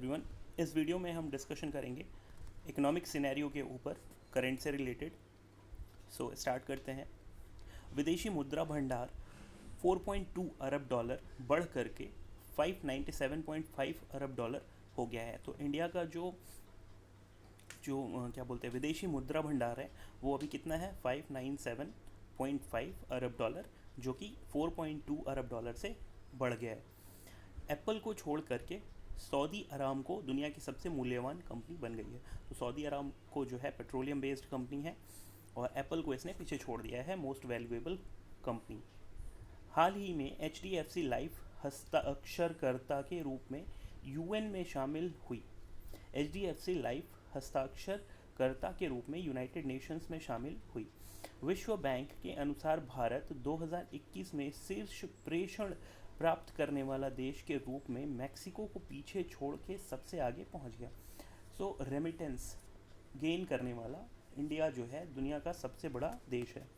Everyone. इस video में हम डिस्कशन करेंगे इकोनॉमिक सिनेरियो के ऊपर करंट से रिलेटेड। सो स्टार्ट करते हैं। विदेशी मुद्रा भंडार 4.2 अरब डॉलर बढ़ करके 597.5 अरब डॉलर हो गया है। तो इंडिया का जो जो क्या बोलते हैं विदेशी मुद्रा भंडार है वो अभी कितना है 597.5 अरब डॉलर, जो कि 4.2 अरब डॉलर से बढ़ गया है। एप्पल को छोड़ करके सऊदी अरामको दुनिया की सबसे मूल्यवान कंपनी बन गई है। तो सऊदी अरामको जो है पेट्रोलियम बेस्ड कंपनी है और एप्पल को इसने पीछे छोड़ दिया है मोस्ट वैल्यूएबल कंपनी। हाल ही में HDFC लाइफ हस्ताक्षरकर्ता के रूप में UN में शामिल हुई। HDFC लाइफ हस्ताक्षरकर्ता के रूप में यूनाइटेड नेशंस में शामिल हुई। विश्व बैंक के अनुसार भारत 2021 में शीर्ष प्रेषण प्राप्त करने वाला देश के रूप में मैक्सिको को पीछे छोड़ के सबसे आगे पहुंच गया। सो रेमिटेंस गेन करने वाला इंडिया जो है दुनिया का सबसे बड़ा देश है।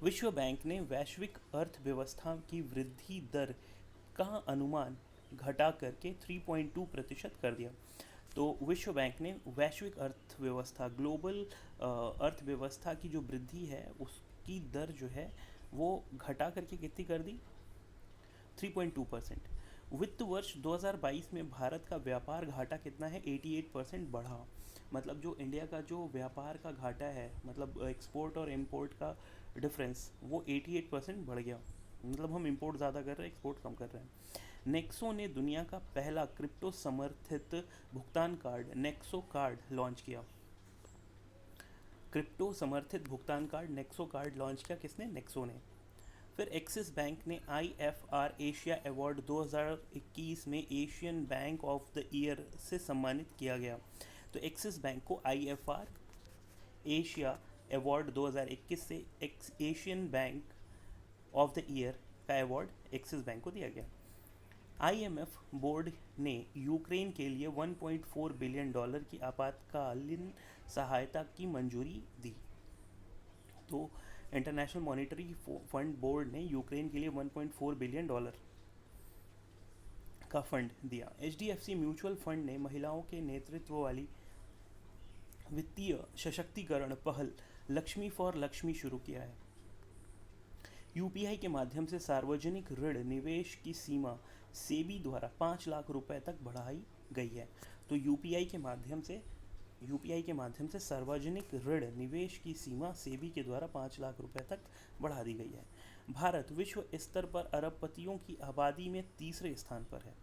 विश्व बैंक ने वैश्विक अर्थव्यवस्था की वृद्धि दर का अनुमान घटा करके 3.2% कर दिया। तो विश्व बैंक ने वैश्विक अर्थव्यवस्था ग्लोबल अर्थव्यवस्था की जो वृद्धि है उसकी दर जो है वो घटा करके कितनी कर दी 3.2%। वित्त वर्ष 2022 में भारत का व्यापार घाटा कितना है 88% बढ़ा। मतलब जो इंडिया का जो व्यापार का घाटा है, मतलब एक्सपोर्ट और इंपोर्ट का डिफरेंस, वो 88% बढ़ गया। मतलब हम इंपोर्ट ज़्यादा कर रहे हैं, एक्सपोर्ट कम कर रहे हैं। नेक्सो ने दुनिया का पहला क्रिप्टो समर्थित भुगतान कार्ड नेक्सो कार्ड लॉन्च किया। क्रिप्टो समर्थित भुगतान कार्ड नेक्सो कार्ड लॉन्च किया किसने? नेक्सो ने। फिर एक्सिस बैंक ने IFR एशिया अवार्ड 2021 में Asian bank of the year से सम्मानित किया गया। तो एक्सिस बैंक को IFR एशिया अवार्ड 2021 से Asian bank of the year का अवार्ड एक्सिस बैंक को दिया गया। IMF बोर्ड ने यूक्रेन के लिए 1.4 बिलियन डॉलर की आपातकालीन सहायता की मंजूरी दी। तो इंटरनेशनल मॉनिटरी फंड बोर्ड ने यूक्रेन के लिए 1.4 बिलियन डॉलर का फंड दिया। HDFC म्यूचुअल फंड ने महिलाओं के नेतृत्व वाली वित्तीय सशक्तिकरण पहल लक्ष्मी फॉर लक्ष्मी शुरू किया है। UPI के माध्यम से सार्वजनिक ऋण निवेश की सीमा सेबी द्वारा 5 लाख रुपए तक बढ़ाई गई है। तो UPI के माध्यम से सार्वजनिक ऋण निवेश की सीमा सेबी के द्वारा 5 लाख रुपए तक बढ़ा दी गई है। भारत विश्व स्तर पर अरबपतियों की आबादी में तीसरे स्थान पर है।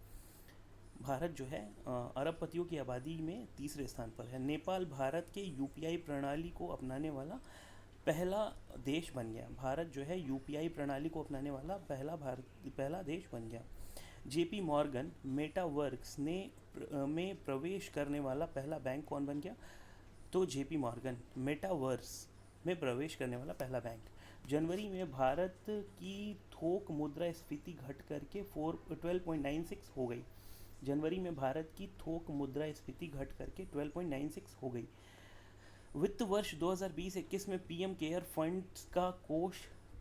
भारत जो है अरबपतियों की आबादी में तीसरे स्थान पर है। नेपाल भारत के UPI प्रणाली को अपनाने वाला पहला देश बन गया। भारत जो है UPI प्रणाली को अपनाने वाला पहला देश बन गया। JP मॉर्गन मेटावर्क्स में प्रवेश करने वाला पहला बैंक कौन बन गया? तो JP मॉर्गन मेटावर्स में प्रवेश करने वाला पहला बैंक। जनवरी में भारत की थोक मुद्रास्फीति घट करके 12.96 हो गई। जनवरी में भारत की थोक मुद्रास्फीति घट करके 12.96 हो गई। वित्त वर्ष 2020-21 में PM केयर फंड्स का कोष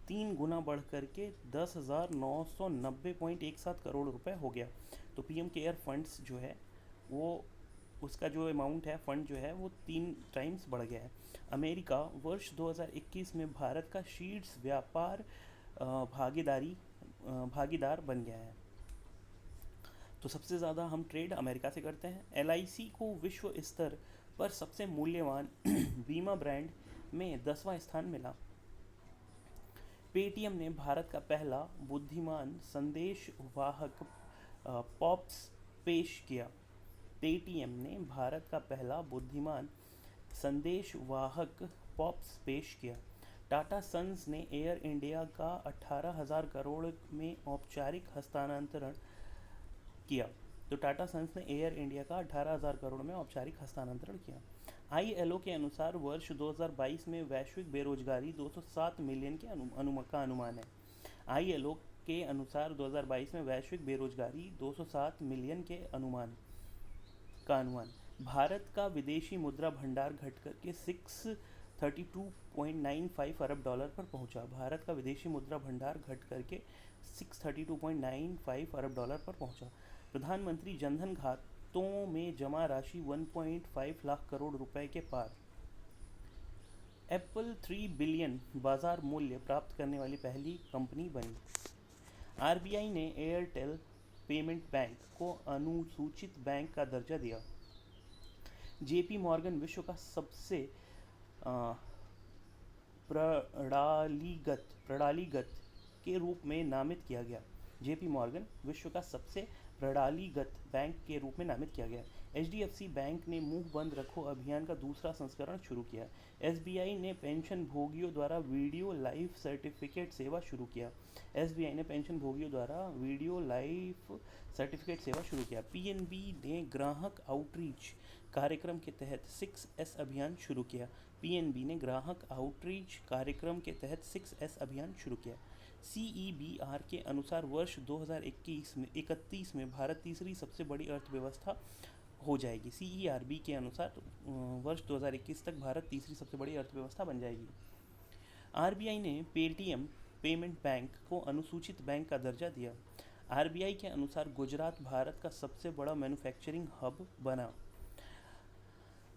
3 गुना बढ़ करके 10,990.17 करोड़ रुपए हो गया। तो PM केयर फंड्स जो है वो उसका जो अमाउंट है फंड जो है वो 3 टाइम्स बढ़ गया है। अमेरिका वर्ष 2021 में भारत का शीर्ष व्यापार भागीदार बन गया है। तो सबसे ज़्यादा हम ट्रेड अमेरिका से करते हैं। LIC को विश्व स्तर पर सबसे मूल्यवान बीमा ब्रांड में 10वां स्थान मिला। पेटीएम ने भारत का पहला बुद्धिमान संदेश वाहक पॉप्स पेश किया। पेटीएम ने भारत का पहला बुद्धिमान संदेश वाहक पॉप्स पेश किया। टाटा सन्स ने एयर इंडिया का 18,000 करोड़ में औपचारिक हस्तांतरण किया। तो टाटा सन्स ने एयर इंडिया का 18,000 करोड़ में औपचारिक हस्तांतरण किया। ILO के अनुसार वर्ष 2022 में वैश्विक बेरोजगारी 207 मिलियन के अनुमान है। ILO के अनुसार 2022 में वैश्विक बेरोजगारी 207 मिलियन के अनुमान। भारत का विदेशी मुद्रा भंडार घट करके 632.95 अरब डॉलर पर पहुंचा। भारत का विदेशी मुद्रा भंडार घट करके 632.95 अरब डॉलर पर पहुंचा। प्रधानमंत्री जनधन खातों में जमा राशि 1.5 लाख करोड़ रुपए के पार। एप्पल 3 बिलियन बाजार मूल्य प्राप्त करने वाली पहली कंपनी बनी। आरबीआई ने एयरटेल पेमेंट बैंक को अनुसूचित बैंक का दर्जा दिया। जेपी मॉर्गन विश्व का सबसे प्रणालीगत के रूप में नामित किया गया। जेपी मॉर्गन विश्व का सबसे प्रणालीगत बैंक के रूप में नामित किया गया। एचडीएफसी बैंक ने मुंह बंद रखो अभियान का दूसरा संस्करण शुरू किया। एसबीआई ने पेंशन भोगियों द्वारा वीडियो लाइफ सर्टिफिकेट सेवा शुरू किया। एसबीआई ने पेंशन भोगियों द्वारा वीडियो लाइफ सर्टिफिकेट सेवा शुरू किया। पीएनबी ने ग्राहक आउटरीच कार्यक्रम के तहत 6S अभियान शुरू किया। पीएनबी ने ग्राहक आउटरीच कार्यक्रम के तहत 6S अभियान शुरू किया। सीईबीआर के अनुसार वर्ष 2031 में भारत तीसरी सबसे बड़ी अर्थव्यवस्था हो जाएगी। सीईआरबी के अनुसार वर्ष 2021 तक भारत तीसरी सबसे बड़ी अर्थव्यवस्था बन जाएगी। आरबीआई ने पेटीएम पेमेंट बैंक को अनुसूचित बैंक का दर्जा दिया। आरबीआई के अनुसार गुजरात भारत का सबसे बड़ा मैन्युफैक्चरिंग हब बना।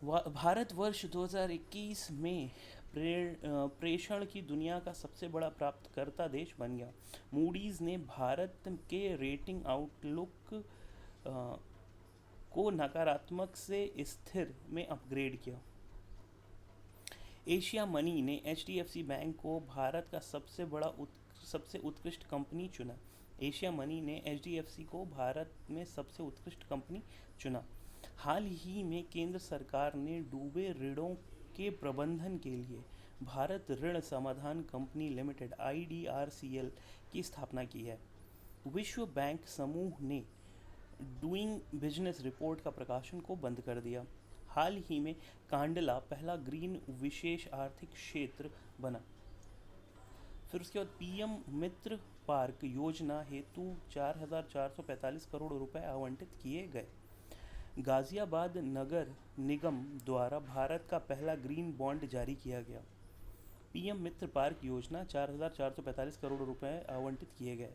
भारत वर्ष 2021 में प्रेषण की दुनिया का सबसे बड़ा प्राप्तकर्ता देश बन गया। मूडीज ने भारत के रेटिंग आउटलुक को नकारात्मक से स्थिर में अपग्रेड किया। एशिया मनी ने एचडीएफसी बैंक को भारत का सबसे उत्कृष्ट कंपनी चुना। एशिया मनी ने एचडीएफसी को भारत में सबसे उत्कृष्ट कंपनी चुना। हाल ही में केंद्र सरकार ने डूबे ऋणों के प्रबंधन के लिए भारत ऋण समाधान कंपनी लिमिटेड IDRCL की स्थापना की है। विश्व बैंक समूह ने डूइंग बिजनेस रिपोर्ट का प्रकाशन को बंद कर दिया। हाल ही में कांडला पहला ग्रीन विशेष आर्थिक क्षेत्र बना। फिर उसके बाद पीएम मित्र पार्क योजना हेतु 4,445 करोड़ रुपए आवंटित किए गए। गाजियाबाद नगर निगम द्वारा भारत का पहला ग्रीन बॉन्ड जारी किया गया। पीएम मित्र पार्क योजना 4,445 करोड़ रुपए आवंटित किए गए।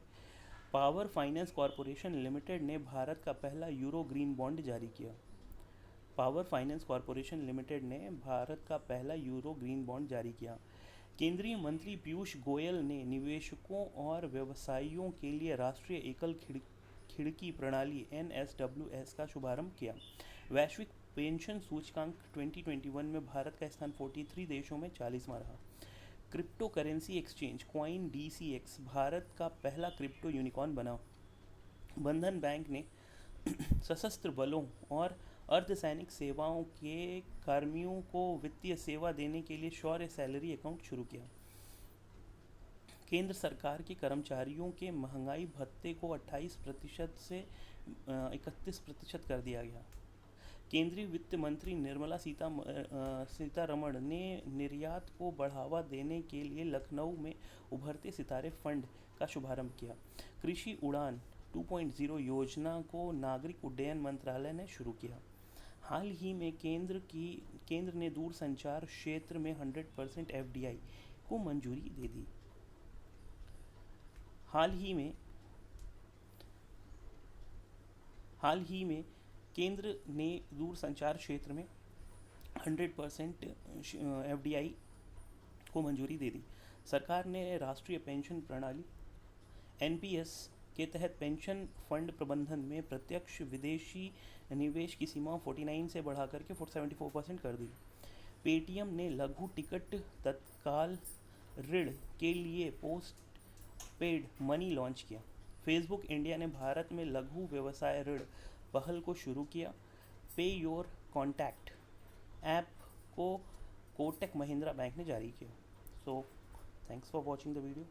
पावर फाइनेंस कॉरपोरेशन लिमिटेड ने भारत का पहला यूरो ग्रीन बॉन्ड जारी किया। पावर फाइनेंस कॉरपोरेशन लिमिटेड ने भारत का पहला यूरो ग्रीन बॉन्ड जारी किया। केंद्रीय मंत्री पीयूष गोयल ने निवेशकों और व्यवसायियों के लिए राष्ट्रीय एकल खिड़की प्रणाली NSWS का शुभारंभ किया। वैश्विक पेंशन सूचकांक 2021 में भारत का स्थान 43 देशों में 40वां रहा। Crypto currency exchange coin DCX Bharat का पहला क्रिप्टो यूनिकॉर्न बना। बंधन बैंक ने सशस्त्र बलों और अर्धसैनिक सेवाओं के कर्मियों को वित्तीय सेवा देने के लिए शौर्य सैलरी अकाउंट शुरू किया। केंद्र सरकार के कर्मचारियों के महंगाई भत्ते को 28% से 31% कर दिया गया। केंद्रीय वित्त मंत्री निर्मला सीतारमण ने निर्यात को बढ़ावा देने के लिए लखनऊ में उभरते सितारे फंड का शुभारंभ किया। कृषि उड़ान 2.0 योजना को नागरिक उड्डयन मंत्रालय ने शुरू किया। हाल ही में केंद्र ने दूरसंचार क्षेत्र में 100% FDI को मंजूरी दे दी। हाल ही में केंद्र ने दूरसंचार क्षेत्र में 100% FDI को मंजूरी दे दी। सरकार ने राष्ट्रीय पेंशन प्रणाली NPS के तहत पेंशन फंड प्रबंधन में प्रत्यक्ष विदेशी निवेश की सीमा 49 से बढ़ाकर के 74% कर दी। पेटीएम ने लघु टिकट तत्काल ऋण के लिए पोस्ट पेड मनी लॉन्च किया। फेसबुक इंडिया ने भारत में लघु व्यवसाय ऋण पहल को शुरू किया। पे योर कॉन्टैक्ट ऐप को कोटक महिंद्रा बैंक ने जारी किया। So thanks for watching the video.